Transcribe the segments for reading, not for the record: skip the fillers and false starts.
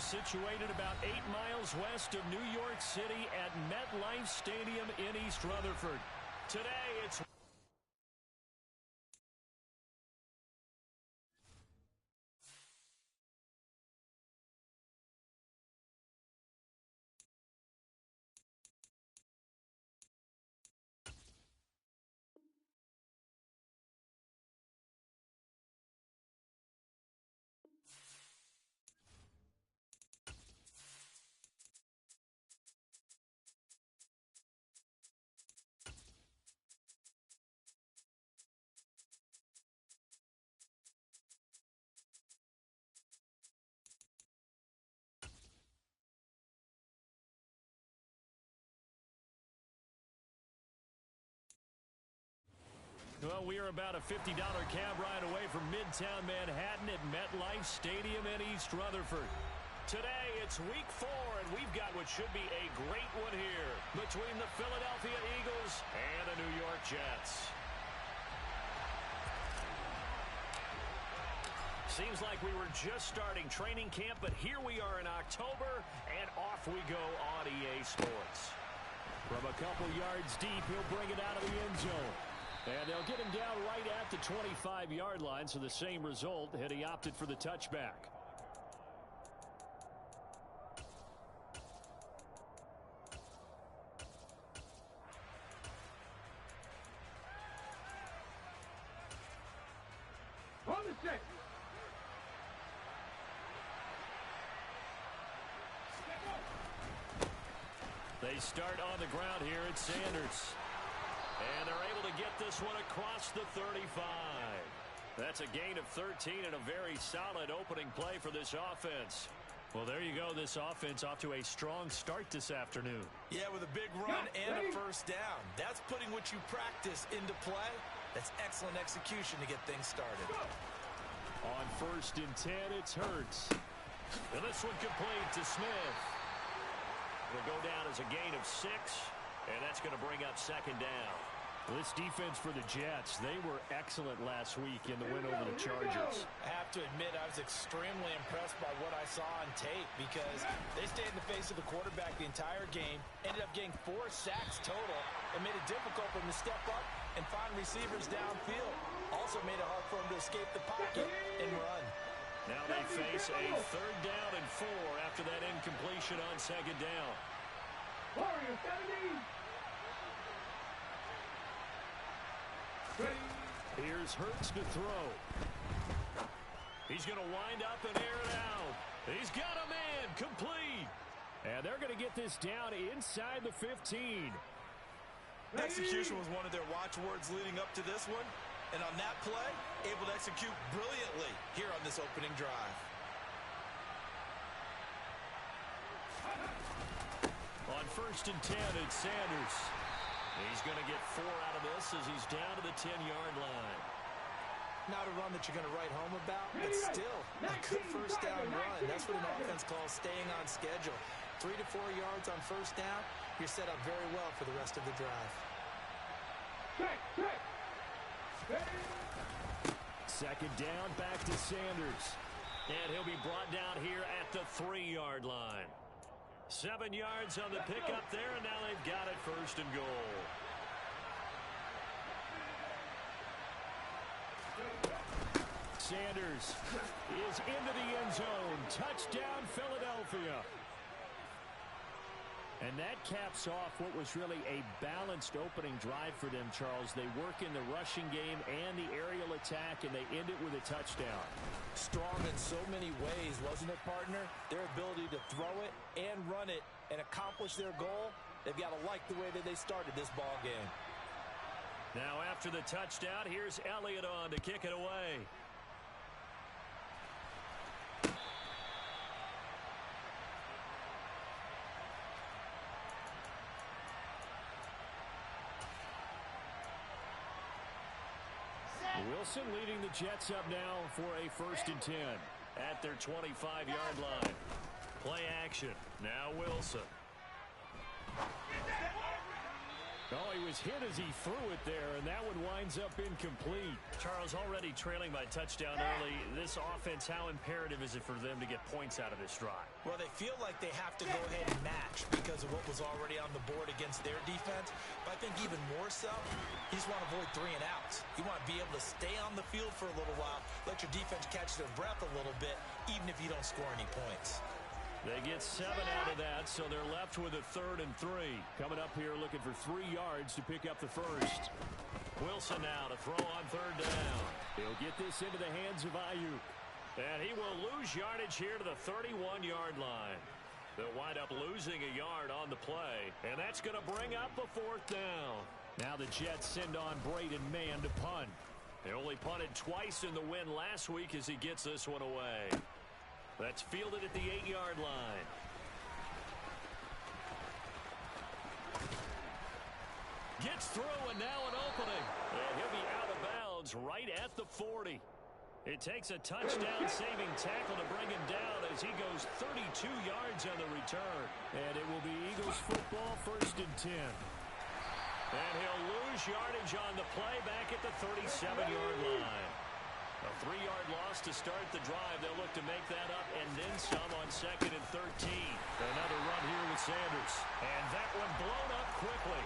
situated about 8 miles west of New York City at MetLife Stadium in East Rutherford. Today, it's well, we are about a $50 cab ride away from Midtown Manhattan at MetLife Stadium in East Rutherford. Today, it's week 4, and we've got what should be a great one here between the Philadelphia Eagles and the New York Jets. Seems like we were just starting training camp, but here we are in October, and off we go on EA Sports. From a couple yards deep, he'll bring it out of the end zone. And they'll get him down right at the 25-yard line, so the same result had he opted for the touchback. On the set. They start on the ground here at Sanders. And they're able to get this one across the 35. That's a gain of 13 and a very solid opening play for this offense. Well, there you go. This offense off to a strong start this afternoon. Yeah, with a big run and a first down. That's putting what you practice into play. That's excellent execution to get things started. On 1st and 10, it's Hurts. And this one complete to Smith. It'll go down as a gain of 6. And that's going to bring up 2nd down. This defense for the Jets, they were excellent last week in the win over the Chargers. I have to admit, I was extremely impressed by what I saw on tape because they stayed in the face of the quarterback the entire game, ended up getting 4 sacks total, and made it difficult for him to step up and find receivers downfield. Also made it hard for him to escape the pocket and run. Now they face a 3rd down and 4 after that incompletion on 2nd down. Warrior 70. Here's Hurts to throw. He's going to wind up and air it out. He's got a man complete. And they're going to get this down inside the 15. Execution was one of their watchwords leading up to this one. And on that play, able to execute brilliantly here on this opening drive. On 1st and 10, it's Sanders. He's going to get 4 out of this as he's down to the 10-yard line. Not a run that you're going to write home about, but still a good first down run. That's what an offense calls staying on schedule. 3 to 4 yards on 1st down, you're set up very well for the rest of the drive. 2nd down, back to Sanders. And he'll be brought down here at the 3-yard line. 7 yards on the pickup there, and now they've got it 1st and goal. Sanders is into the end zone. Touchdown, Philadelphia. And that caps off what was really a balanced opening drive for them, Charles. They work in the rushing game and the aerial attack, and they end it with a touchdown. Strong in so many ways, wasn't it, partner? Their ability to throw it and run it and accomplish their goal, they've got to like the way that they started this ball game. Now after the touchdown, here's Elliott on to kick it away. Wilson leading the Jets up now for a 1st and 10 at their 25-yard line. Play action. Now Wilson. Oh, he was was hit as he threw it there, and that one winds up incomplete. Charles, already trailing by touchdown early. This offense, how imperative is it for them to get points out of this drive? Well, they feel like they have to go ahead and match because of what was already on the board against their defense. But I think even more so, you just want to avoid 3 and outs. You want to be able to stay on the field for a little while, let your defense catch their breath a little bit, even if you don't score any points. They get 7 out of that, so they're left with a 3rd and 3. Coming up here looking for 3 yards to pick up the first. Wilson now to throw on 3rd down. He'll get this into the hands of Ayuk. And he will lose yardage here to the 31-yard line. They'll wind up losing a yard on the play, and that's going to bring up a 4th down. Now the Jets send on Braden Mann to punt. They only punted twice in the win last week as he gets this one away. That's fielded at the 8-yard line. Gets through, and now an opening. And he'll be out of bounds right at the 40. It takes a touchdown-saving tackle to bring him down as he goes 32 yards on the return. And it will be Eagles football, 1st and 10. And he'll lose yardage on the play back at the 37-yard line. A 3-yard loss to start the drive. They'll look to make that up and then some on 2nd and 13. Another run here with Sanders. And that one blown up quickly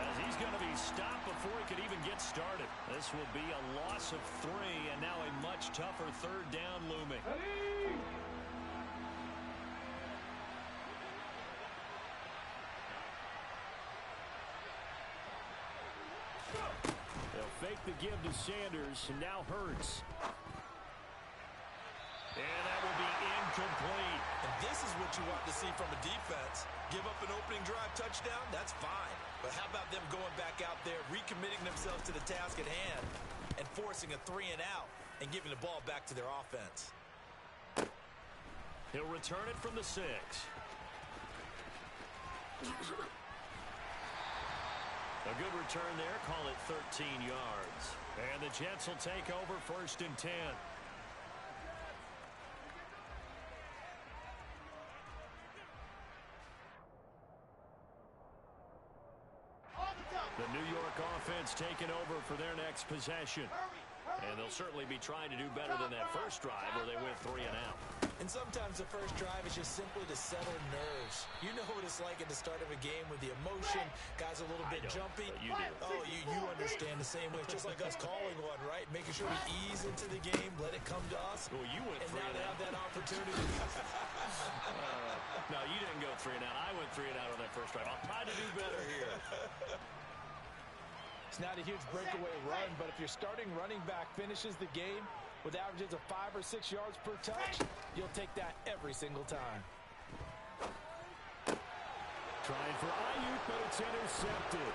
as he's going to be stopped before he could even get started. This will be a loss of 3 and now a much tougher 3rd down looming. They'll fake the give to Sanders, and now Hurts. And that will be incomplete. And this is what you want to see from a defense. Give up an opening drive touchdown, that's fine. But how about them going back out there, recommitting themselves to the task at hand, and forcing a 3 and out, and giving the ball back to their offense. He'll return it from the 6. A good return there, call it 13 yards. And the Jets will take over 1st and 10. The New York offense taking over for their next possession. And they'll certainly be trying to do better than that first drive where they went 3 and out. And sometimes the first drive is just simply to settle nerves. You know what it's like at the start of a game with the emotion. Guys a little bit jumpy. You do. Oh, you understand the same way. It's just like us calling one, right? Making sure we ease into the game, let it come to us. Well, you went 3 and now and they out. have that opportunity. No, you didn't go 3 and out. I went 3 and out on that first drive. I'll try to do better here. It's not a huge breakaway run, but if your starting running back finishes the game with averages of 5 or 6 yards per touch, you'll take that every single time. Trying for Ayuk, but it's intercepted.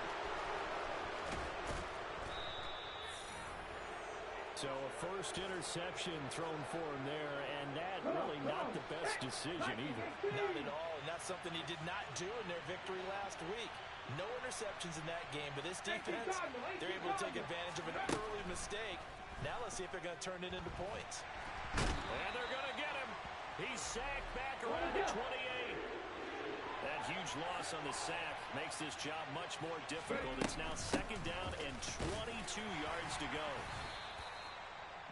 So a first interception thrown for him there, and that really not the best decision either. Not at all, and that's something he did not do in their victory last week. No interceptions in that game, but this defense, they're able to take advantage of an early mistake. Now let's see if they're going to turn it into points. And they're going to get him. He's sacked back around the 28. That huge loss on the sack makes this job much more difficult. It's now 2nd down and 22 yards to go.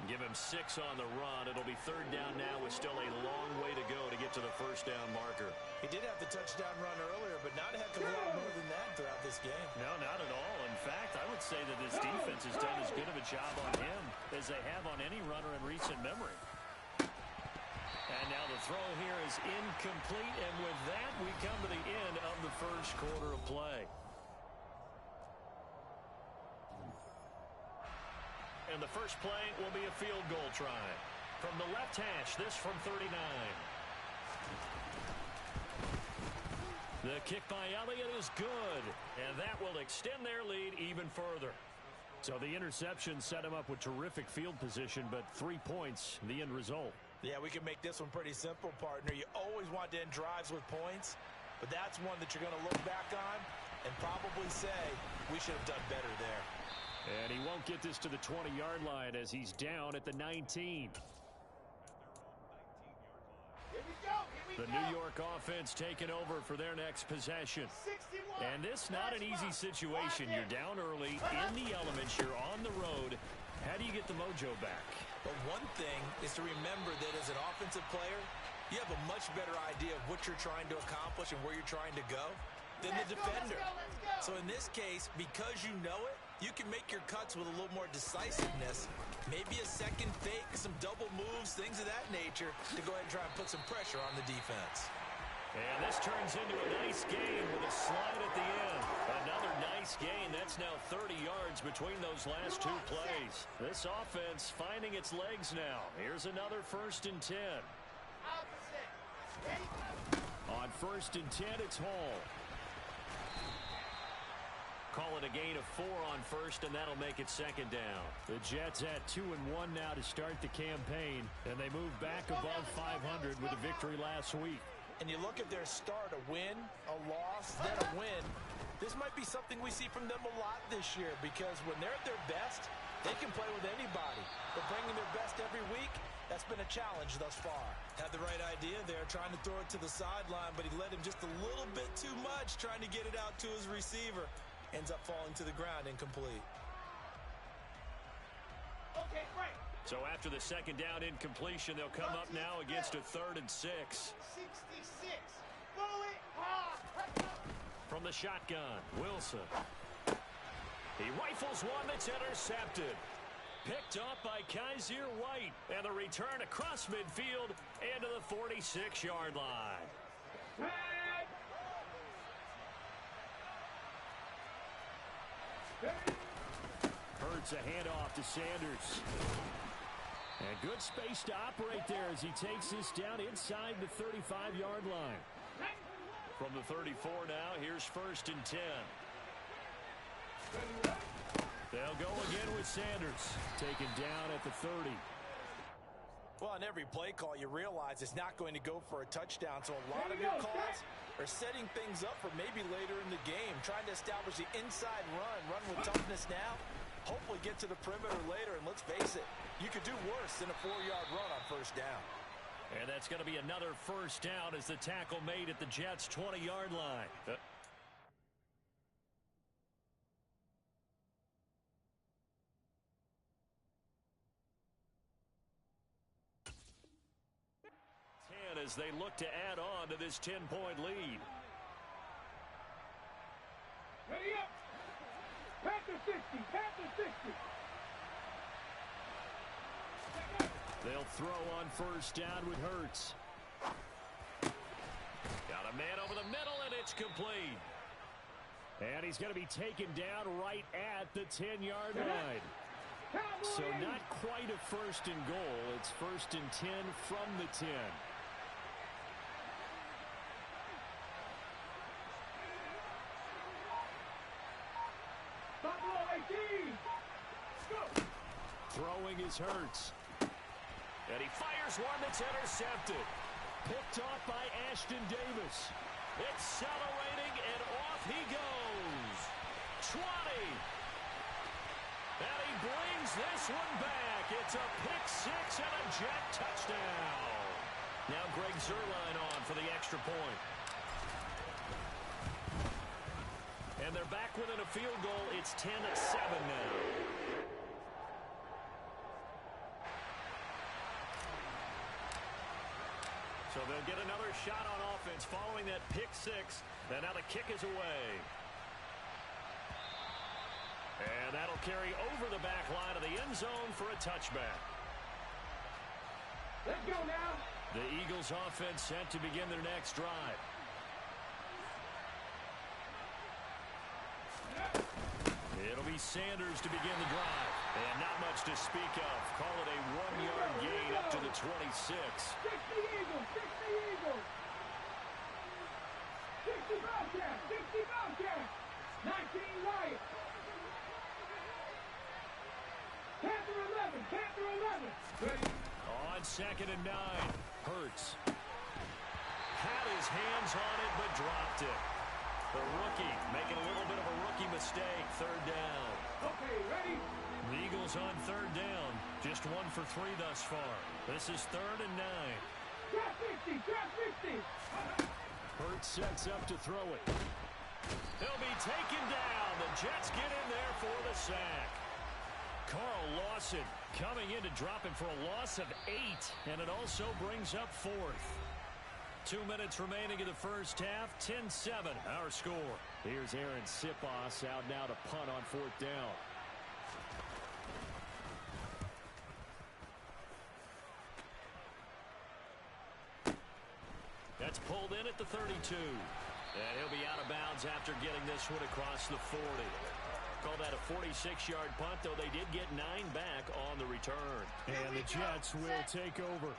Give him 6 on the run. It'll be 3rd down now with still a long way to go to get to the 1st down marker. He did have the touchdown run earlier, but not a heck of a lot more than that throughout this game. No, not at all. In fact, I would say that this defense has done as good of a job on him as they have on any runner in recent memory. And now the throw here is incomplete, and with that, we come to the end of the first quarter of play. And the first play will be a field goal try. From the left hash, this from 39. The kick by Elliott is good, and that will extend their lead even further. So the interception set him up with terrific field position, but 3 points, the end result. Yeah, we can make this one pretty simple, partner. You always want to end drives with points, but that's one that you're going to look back on and probably say, we should have done better there. And he won't get this to the 20-yard line as he's down at the 19. The New York offense taking over for their next possession. And this not an easy situation. You're down early, in the elements, you're on the road. How do you get the mojo back? But one thing is to remember that as an offensive player, you have a much better idea of what you're trying to accomplish and where you're trying to go than the defender. So in this case, because you know it, you can make your cuts with a little more decisiveness. Maybe a second fake, some double moves, things of that nature to go ahead and try and put some pressure on the defense. And this turns into a nice gain with a slide at the end. Another nice gain. That's now 30 yards between those last two plays. This offense finding its legs now. Here's another 1st and 10. On 1st and 10, it's Hall. Call it a gain of 4 on 1st, and that'll make it 2nd down. The Jets at 2-1 now to start the campaign, and they move back above 500 with a victory last week. And you look at their start, a win, a loss, then a win. This might be something we see from them a lot this year, because when they're at their best, they can play with anybody. But bringing their best every week, that's been a challenge thus far. Had the right idea there, trying to throw it to the sideline, but he led him just a little bit too much, trying to get it out to his receiver. Ends up falling to the ground incomplete. Okay, great. So after the 2nd down incompletion, they'll come up now against a 3rd and 6. 66. Bullet. From the shotgun, Wilson. He rifles one that's intercepted. Picked up by Kaiser White. And the return across midfield into the 46-yard line. Hurts a handoff to Sanders. And good space to operate there as he takes this down inside the 35-yard line. From the 34 now, here's 1st and 10. They'll go again with Sanders. Taken down at the 30. Well, on every play call, you realize it's not going to go for a touchdown. So a lot of your calls are setting things up for maybe later in the game, trying to establish the inside run with toughness now. Hopefully get to the perimeter later, and let's face it, you could do worse than a 4-yard run on 1st down. And that's going to be another 1st down as the tackle made at the Jets' 20-yard line. As they look to add on to this 10-point lead. Ready up. Panther 60. Panther 60. They'll throw on 1st down with Hurts. Got a man over the middle, and it's complete. And he's going to be taken down right at the 10-yard line. So not quite a 1st and goal. It's 1st and 10 from the 10. Throwing is Hurts. And he fires one that's intercepted. Picked off by Ashton Davis. Accelerating, and off he goes. 20. And he brings this one back. It's a pick 6 and a Jet touchdown. Now Greg Zuerlein on for the extra point. And they're back within a field goal. It's 10-7 now. So they'll get another shot on offense following that pick 6. And now the kick is away. And that'll carry over the back line of the end zone for a touchback. Let's go now. The Eagles offense set to begin their next drive. It'll be Sanders to begin the drive. And not much to speak of. Call it a 1-yard gain up to the 26. 60 Eagles. 60 Eagles. 60 Bobcats. 60 Bobcats. 19 Lions. Panther 11. Panther 11. Ready. On 2nd and 9. Hurts. Had his hands on it, but dropped it. The rookie making a little bit of a rookie mistake. 3rd down. Okay, ready? The Eagles on 3rd down. Just 1 for 3 thus far. This is 3rd and 9. Drop 60. Drop 60. Hurts sets up to throw it. He'll be taken down. The Jets get in there for the sack. Carl Lawson coming in to drop him for a loss of 8, and it also brings up 4th. 2 minutes remaining in the first half, 10-7 our score. Here's Aaron Sipos out now to punt on 4th down. That's pulled in at the 32. And he'll be out of bounds after getting this one across the 40. Call that a 46-yard punt, though they did get 9 back on the return. And the Jets will take over.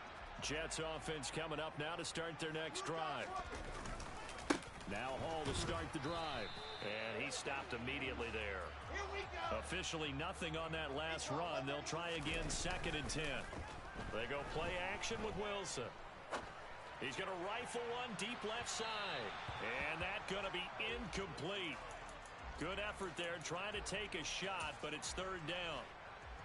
Jets offense coming up now to start their next drive. Now Hall to start the drive. And he stopped immediately there. Officially nothing on that last run. They'll try again 2nd and 10. They go play action with Wilson. He's going to rifle one deep left side. And that's going to be incomplete. Good effort there trying to take a shot, but it's 3rd down.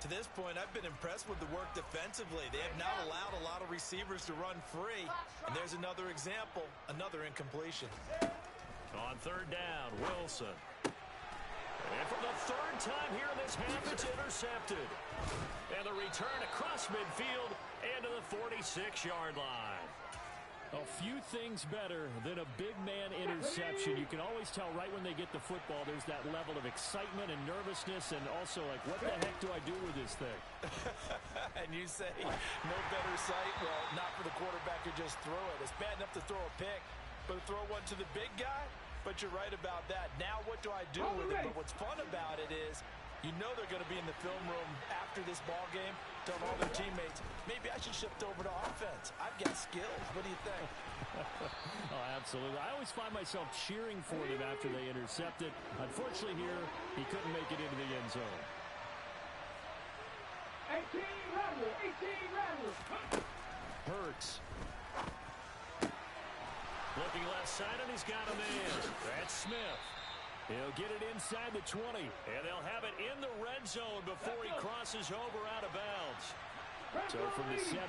To this point, I've been impressed with the work defensively. They have not allowed a lot of receivers to run free. And there's another example, another incompletion. On 3rd down, Wilson. And for the 3rd time here in this half, it's intercepted. And the return across midfield and to the 46-yard line. A few things better than a big man interception. You can always tell right when they get the football, there's that level of excitement and nervousness, and also like, what the heck do I do with this thing? And you say, no better sight? Well, not for the quarterback who just threw it. It's bad enough to throw a pick, but to throw one to the big guy? But you're right about that. Now what do I do with it? But what's fun about it is, you know they're going to be in the film room after this ball game, telling all their teammates, maybe I should shift over to offense. I've got skills. What do you think? Oh, absolutely. I always find myself cheering for them after they intercept it. Unfortunately here, he couldn't make it into the end zone. 18 Rebels. Hurts. Looking left side, and he's got a man. That's Smith. He'll get it inside the 20, and they'll have it in the red zone before he crosses over out of bounds. So from the 17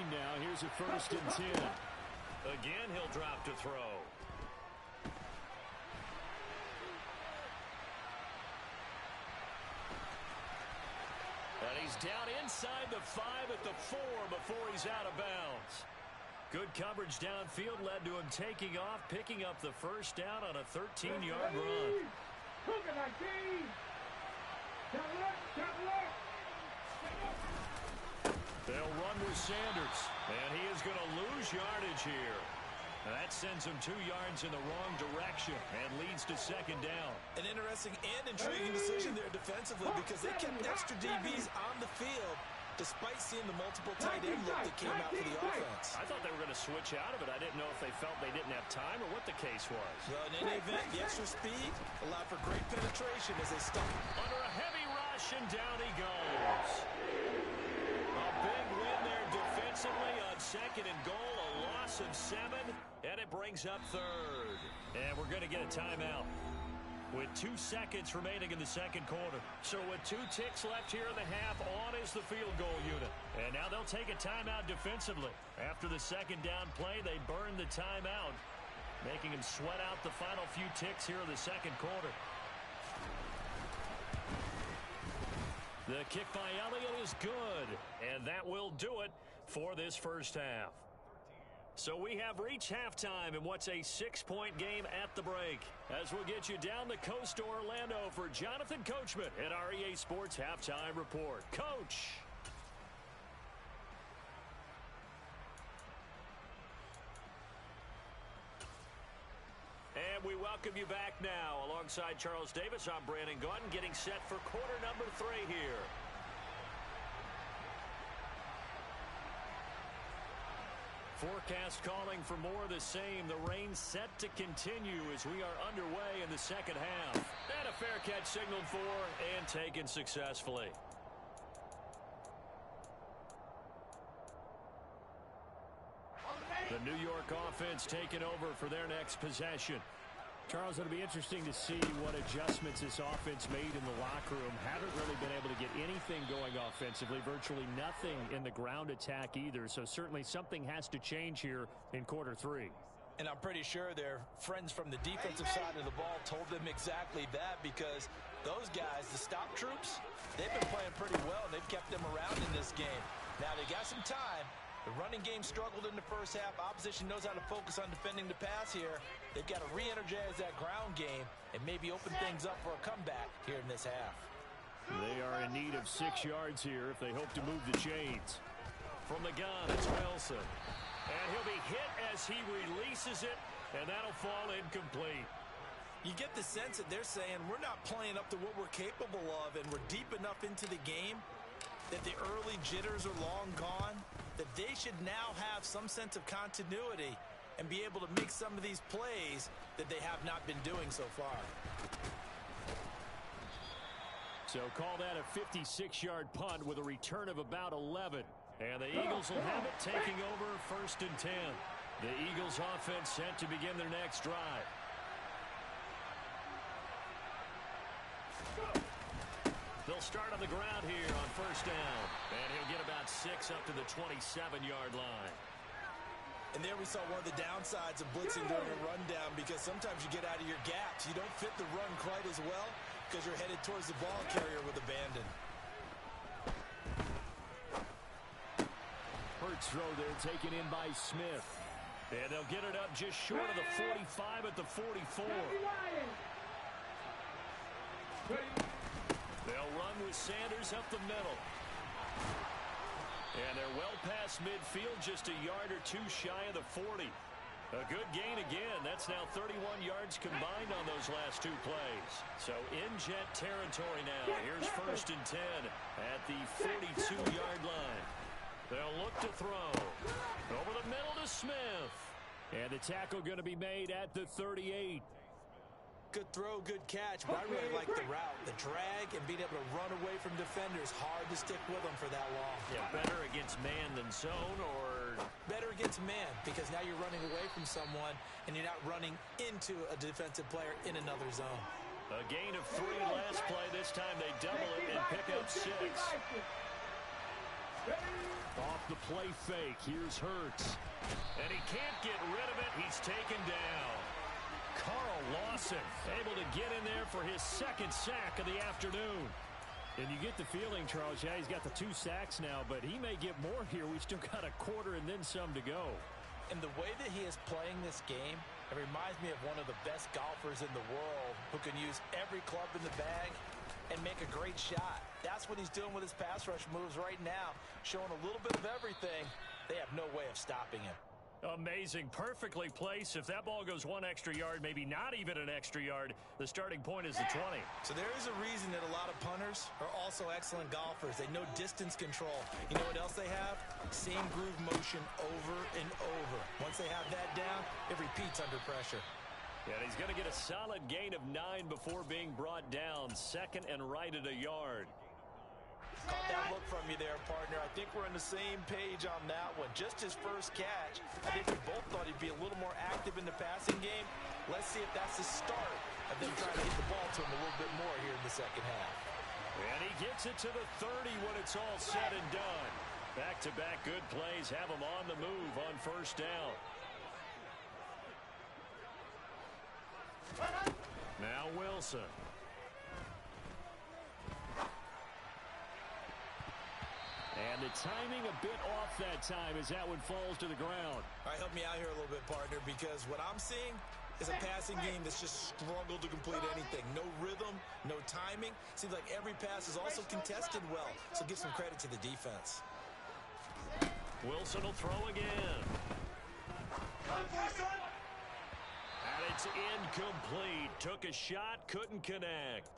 now, here's a 1st and 10. Again, he'll drop to throw. And he's down inside the 5 at the 4 before he's out of bounds. Good coverage downfield led to him taking off, picking up the 1st down on a 13-yard run. They'll run with Sanders, and he is going to lose yardage here. That sends him 2 yards in the wrong direction and leads to 2nd down. An interesting and intriguing decision there defensively because they kept extra DBs on the field despite seeing the multiple tight end look that came out for the offense. I thought they were going to switch out of it. I didn't know if they felt they didn't have time or what the case was. Well, in any event, the extra speed allowed for great penetration as they stopped. Under a heavy rush, and down he goes. A big win there defensively on 2nd and goal, a loss of 7, and it brings up 3rd. And we're going to get a timeout with 2 seconds remaining in the 2nd quarter. So with 2 ticks left here in the half, on is the field goal unit. And now they'll take a timeout defensively. After the 2nd down play, they burn the timeout, making them sweat out the final few ticks here in the 2nd quarter. The kick by Elliott is good, and that will do it for this first half. So we have reached halftime in what's a 6-point game at the break. As we'll get you down the coast to Orlando for Jonathan Coachman at our EA Sports Halftime Report. Coach. And we welcome you back now. Alongside Charles Davis, I'm Brandon Gaudin, getting set for quarter number 3 here. Forecast calling for more of the same. The rain set to continue as we are underway in the 2nd half. And a fair catch signaled for and taken successfully. The New York offense taking over for their next possession. Charles, it'll be interesting to see what adjustments this offense made in the locker room. Haven't really been able to get anything going offensively, virtually nothing in the ground attack either. So certainly something has to change here in quarter three. And I'm pretty sure their friends from the defensive side of the ball told them exactly that, because those guys, the stop troops, they've been playing pretty well, and they've kept them around in this game. Now they got some time. The running game struggled in the first half. Opposition knows how to focus on defending the pass here. They've got to re-energize that ground game and maybe open things up for a comeback here in this half. They are in need of 6 yards here if they hope to move the chains. From the gun, it's Wilson. And he'll be hit as he releases it, and that'll fall incomplete. You get the sense that they're saying we're not playing up to what we're capable of, and we're deep enough into the game that the early jitters are long gone, that they should now have some sense of continuity and be able to make some of these plays that they have not been doing so far. So call that a 56-yard punt with a return of about 11. And the Eagles will have it, taking over 1st and 10. The Eagles offense set to begin their next drive. They'll start on the ground here on 1st down. And he'll get about 6 up to the 27-yard line. And there we saw one of the downsides of blitzing during a rundown, because sometimes you get out of your gaps. You don't fit the run quite as well because you're headed towards the ball carrier with abandon. Hurts throw there taken in by Smith. And they'll get it up just short of the 45 at the 44. They'll run with Sanders up the middle. And they're well past midfield, just a yard or two shy of the 40. A good gain again. That's now 31 yards combined on those last 2 plays. So in jet territory now. Here's 1st and 10 at the 42-yard line. They'll look to throw. Over the middle to Smith. And the tackle going to be made at the 38. Good throw, good catch, but I really like the route. The drag and being able to run away from defenders. Hard to stick with them for that long. Yeah, better against man than zone, or better against man, because now you're running away from someone and you're not running into a defensive player in another zone. A gain of 3 last play. This time they double it and pick up 6. Off the play fake, here's Hurts. And he can't get rid of it. He's taken down. Carl Lawson able to get in there for his 2nd sack of the afternoon. And you get the feeling, Charles, yeah, he's got the 2 sacks now, but he may get more here. We've still got a quarter and then some to go. And the way that he is playing this game, it reminds me of one of the best golfers in the world who can use every club in the bag and make a great shot. That's what he's doing with his pass rush moves right now, showing a little bit of everything. They have no way of stopping him. Amazing. Perfectly placed. If that ball goes 1 extra yard, maybe not even an extra yard, the starting point is the 20. So there is a reason that a lot of punters are also excellent golfers. They know distance control. You know what else they have? Same groove motion over and over. Once they have that down, it repeats under pressure. Yeah, he's going to get a solid gain of 9 before being brought down. 2nd and right at a yard. Caught that look from you there, partner. I think we're on the same page on that one. Just his first catch. I think we both thought he'd be a little more active in the passing game. Let's see if that's the start of them trying to get the ball to him a little bit more here in the second half. And he gets it to the 30 when it's all said and done. Back-to-back good plays have him on the move on 1st down. Now Wilson. And the timing a bit off that time as that one falls to the ground. All right, help me out here a little bit, partner, because what I'm seeing is a passing game that's just struggled to complete anything. No rhythm, no timing. Seems like every pass is also contested well, so give some credit to the defense. Wilson will throw again. And it's incomplete. Took a shot, couldn't connect.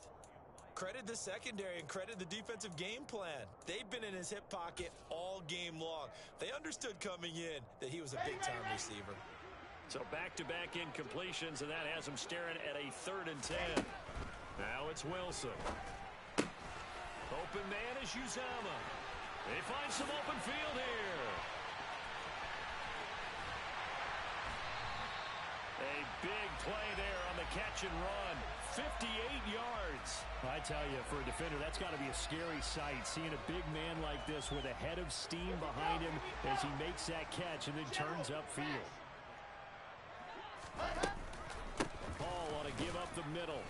Credit the secondary and credit the defensive game plan. They've been in his hip pocket all game long. They understood coming in that he was a big-time receiver. So back-to-back incompletions, and that has him staring at a 3rd and 10. Now it's Wilson. Open man is Uzomah. They find some open field here. A big play there on the catch and run. 58 yards. I tell you, for a defender, that's got to be a scary sight, seeing a big man like this with a head of steam behind him as he makes that catch and then turns upfield. Paul ought to give up the middle.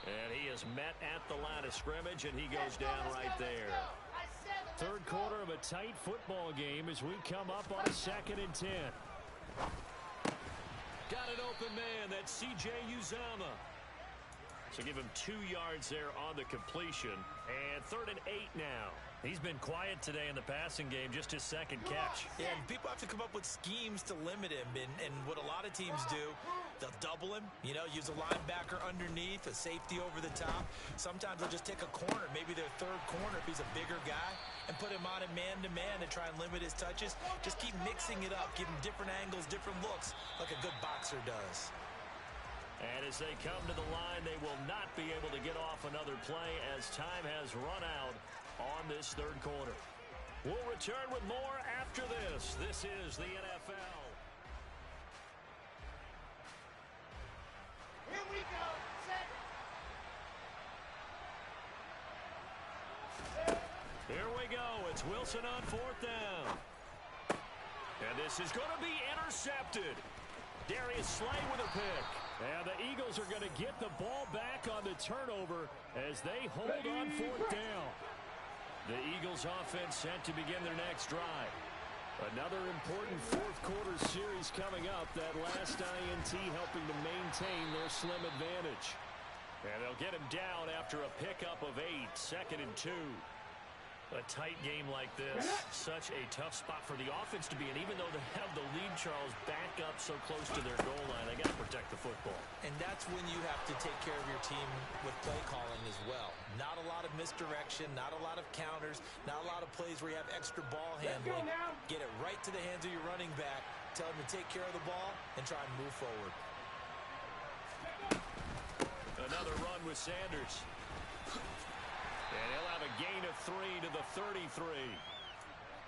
And he is met at the line of scrimmage, and he goes down right there. Third quarter of a tight football game as we come up on a 2nd and 10. Got an open man. That's C.J. Uzomah. So give him 2 yards there on the completion. And 3rd and 8 now. He's been quiet today in the passing game, just his 2nd catch. Yeah, and people have to come up with schemes to limit him. And what a lot of teams do, they'll double him, use a linebacker underneath, a safety over the top. Sometimes they'll just take a corner, maybe their 3rd corner if he's a bigger guy, and put him on a man-to-man to try and limit his touches. Just keep mixing it up, give him different angles, different looks, like a good boxer does. And as they come to the line, they will not be able to get off another play as time has run out on this 3rd quarter. We'll return with more after this. This is the NFL. Here we go. Set. Here we go. It's Wilson on 4th down. And this is going to be intercepted. Darius Slay with a pick. And the Eagles are going to get the ball back on the turnover as they hold on 4th down. The Eagles offense set to begin their next drive. Another important 4th quarter series coming up. That last INT helping to maintain their slim advantage. And they'll get him down after a pickup of 8. 2nd and 2. A tight game like this, such a tough spot for the offense to be in. Even though they have the lead, Charles, back up so close to their goal line, they got to protect the football. And that's when you have to take care of your team with play calling as well. Not a lot of misdirection, not a lot of counters, not a lot of plays where you have extra ball handling. Get it right to the hands of your running back, tell him to take care of the ball, and try and move forward. Another run with Sanders. And he'll have a gain of 3 to the 33.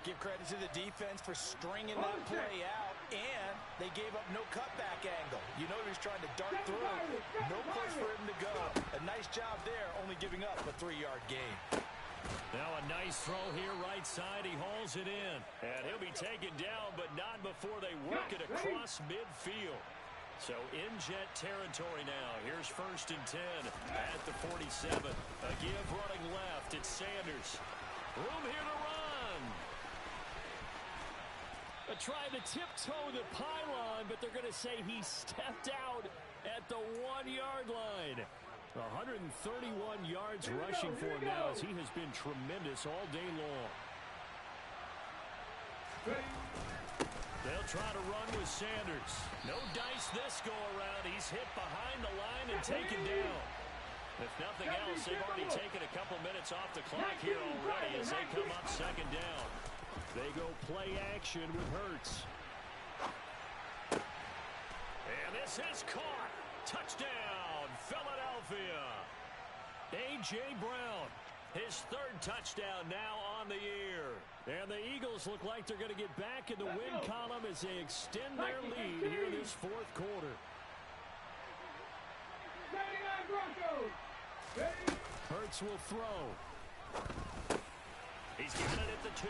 Give credit to the defense for stringing that play out, and they gave up no cutback angle. You know he's trying to dart through. No place for him to go. A nice job there, only giving up a 3-yard gain. Now a nice throw here right side. He hauls it in. And he'll be taken down, but not before they work it across midfield. So in jet territory now. Here's 1st and 10 at the 47. A give running left. It's Sanders. Room here to run. Trying to tiptoe the pylon, but they're going to say he stepped out at the 1-yard line. 131 yards rushing for him now as he has been tremendous all day long. They'll try to run with Sanders. No dice this go-around. He's hit behind the line and taken down. If nothing else, they've already taken a couple minutes off the clock here already as they come up 2nd down. They go play action with Hurts. And this is caught. Touchdown, Philadelphia. A.J. Brown. His 3rd touchdown now on the year. And the Eagles look like they're going to get back in the win column as they extend their lead here in this 4th quarter. Hurts will throw. He's got it at the 2.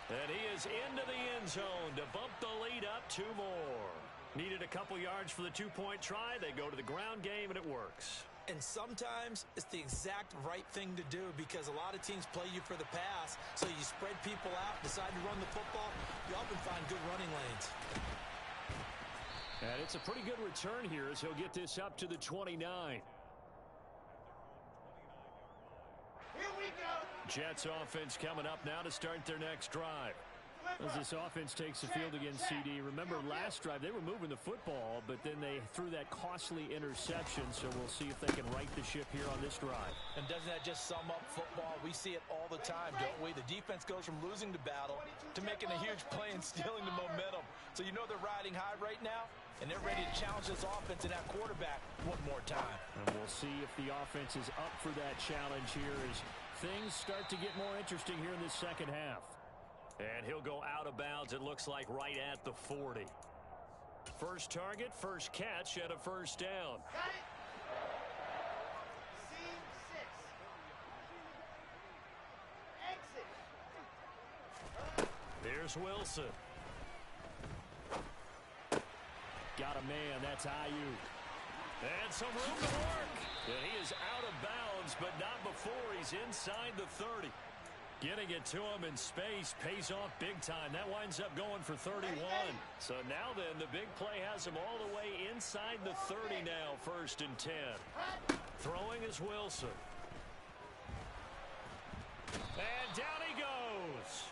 And he is into the end zone to bump the lead up 2 more. Needed a couple yards for the 2-point try. They go to the ground game, and it works. And sometimes it's the exact right thing to do because a lot of teams play you for the pass, so you spread people out, decide to run the football. You often find good running lanes. And it's a pretty good return here as he'll get this up to the 29. Here we go. Jets offense coming up now to start their next drive. As this offense takes the field against CD, remember last drive they were moving the football, but then they threw that costly interception, so we'll see if they can right the ship here on this drive. And doesn't that just sum up football? We see it all the time, don't we? The defense goes from losing the battle to making a huge play and stealing the momentum. So you know they're riding high right now, and they're ready to challenge this offense and that quarterback one more time. And we'll see if the offense is up for that challenge here as things start to get more interesting here in this 2nd half. And he'll go out of bounds, it looks like, right at the 40. First target, first catch, and a 1st down. Here's Wilson. Got a man. That's Ayuk. And some room to work. And he is out of bounds, but not before he's inside the 30. Getting it to him in space pays off big time. That winds up going for 31. So now then, the big play has him all the way inside the 30 now, 1st and 10. Throwing is Wilson. And down he goes.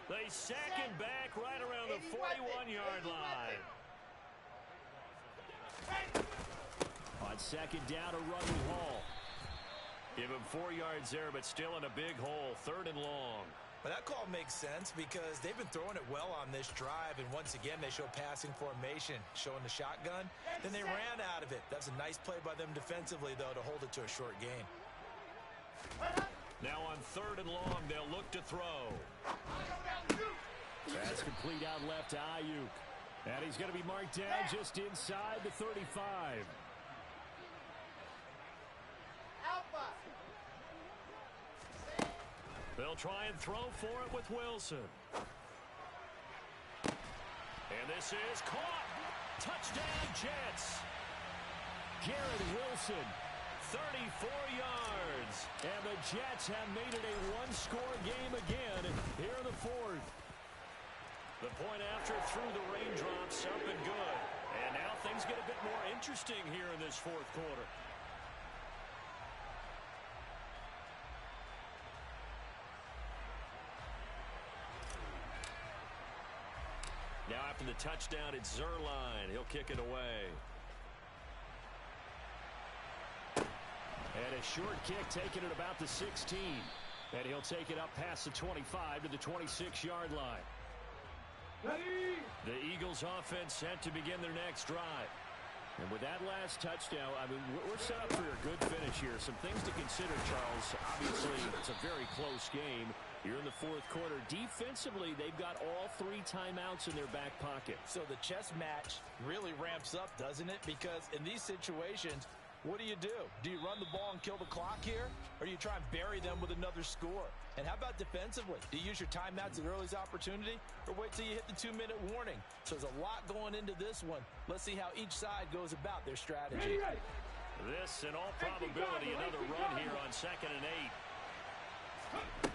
They sack him back right around the 41-yard line. On 2nd down, a run with Hall. Give him 4 yards there, but still in a big hole. 3rd and long. But that call makes sense because they've been throwing it well on this drive, and once again they show passing formation, showing the shotgun. Then they ran out of it. That's a nice play by them defensively, though, to hold it to a short gain. Now on 3rd and long, they'll look to throw. That's complete out left to Ayuk. And he's going to be marked down just inside the 35. They'll try and throw for it with Wilson. And this is caught. Touchdown, Jets. Garrett Wilson, 34 yards. And the Jets have made it a one-score game again here in the 4th. The point after through the raindrops, up and good. And now things get a bit more interesting here in this 4th quarter. Now after the touchdown, it's Zuerlein. He'll kick it away. And a short kick taken at about the 16. And he'll take it up past the 25 to the 26-yard line. Ready? The Eagles offense set to begin their next drive. And with that last touchdown, I mean, we're set up for a good finish here. Some things to consider, Charles. Obviously, it's a very close game. Here in the 4th quarter, defensively, they've got all 3 timeouts in their back pocket. So the chess match really ramps up, doesn't it? Because in these situations, what do? Do you run the ball and kill the clock here? Or do you try and bury them with another score? And how about defensively? Do you use your timeouts at earliest opportunity? Or wait till you hit the 2-minute warning? So there's a lot going into this one. Let's see how each side goes about their strategy. This, in all probability, another run here on 2nd and 8.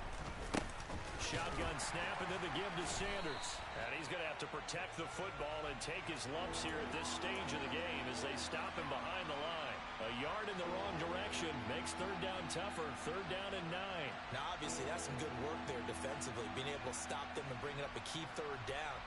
Shotgun snap, and then the give to Sanders. And he's going to have to protect the football and take his lumps here at this stage of the game as they stop him behind the line. A yard in the wrong direction makes 3rd down tougher. 3rd down and 9. Now, obviously, that's some good work there defensively, being able to stop them and bring it up a key 3rd down.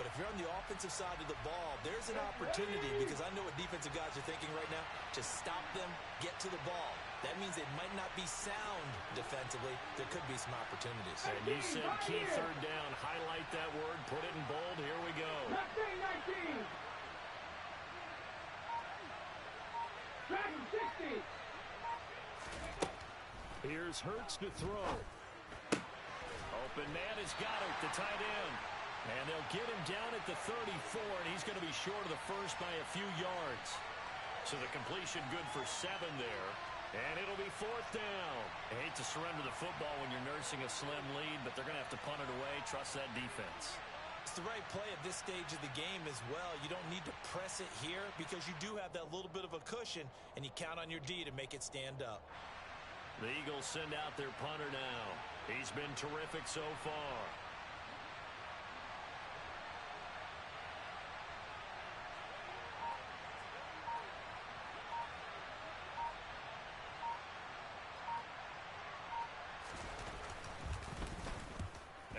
But if you're on the offensive side of the ball, there's an opportunity, because I know what defensive guys are thinking right now, to stop them, get to the ball. That means they might not be sound defensively. There could be some opportunities. And you said key 3rd down. Highlight that word. Put it in bold. Here we go. 19. Dragon 60. Here's Hurts to throw. Open man has got it, the tight end. And they'll get him down at the 34, and he's going to be short of the first by a few yards. So the completion good for 7 there. And it'll be 4th down. I hate to surrender the football when you're nursing a slim lead, but they're going to have to punt it away. Trust that defense. It's the right play at this stage of the game as well. You don't need to press it here because you do have that little bit of a cushion, and you count on your D to make it stand up. The Eagles send out their punter now. He's been terrific so far.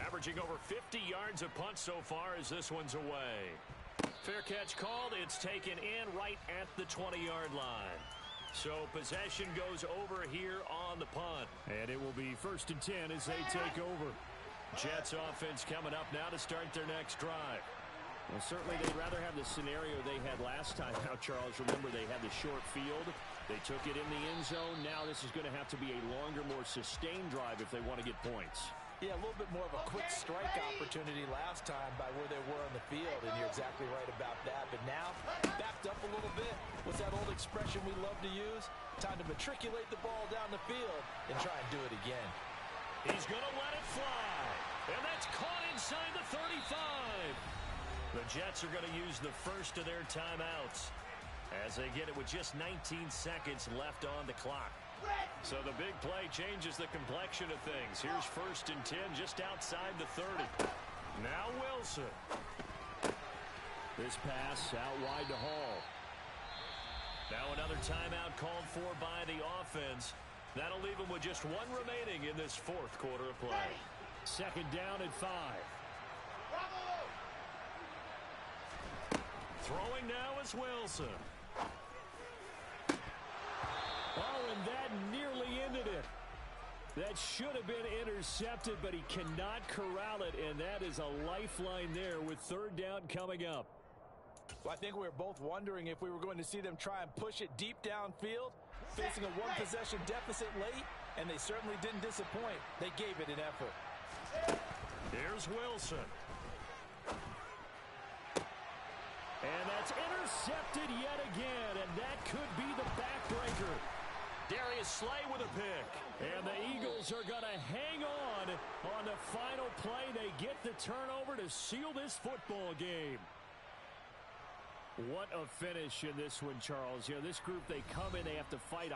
Averaging over 50 yards a punt so far as this one's away. Fair catch called. It's taken in right at the 20-yard line. So possession goes over here on the punt. And it will be 1st and 10 as they take over. Jets offense coming up now to start their next drive. Well, certainly they'd rather have the scenario they had last time out, Charles. Remember, they had the short field. They took it in the end zone. Now this is going to have to be a longer, more sustained drive if they want to get points. Yeah, a little bit more of a quick strike opportunity last time by where they were on the field, and you're exactly right about that. But now, backed up a little bit. What's that old expression we love to use? Time to matriculate the ball down the field and try and do it again. He's going to let it fly. And that's caught inside the 35. The Jets are going to use the first of their timeouts as they get it with just 19 seconds left on the clock. So the big play changes the complexion of things. Here's 1st and 10 just outside the 30. Now Wilson. This pass out wide to Hall. Now another timeout called for by the offense. That'll leave them with just one remaining in this 4th quarter of play. 2nd down and 5. Throwing now is Wilson. Oh, and that nearly ended it. That should have been intercepted, but he cannot corral it, and that is a lifeline there with 3rd down coming up. Well, I think we were both wondering if we were going to see them try and push it deep downfield, facing a one-possession deficit late, and they certainly didn't disappoint. They gave it an effort. Here's Wilson. And that's intercepted yet again, and that could be the backbreaker. Darius Slay with a pick. And the Eagles are going to hang on the final play. They get the turnover to seal this football game. What a finish in this one, Charles. You know, this group, they come in, they have to fight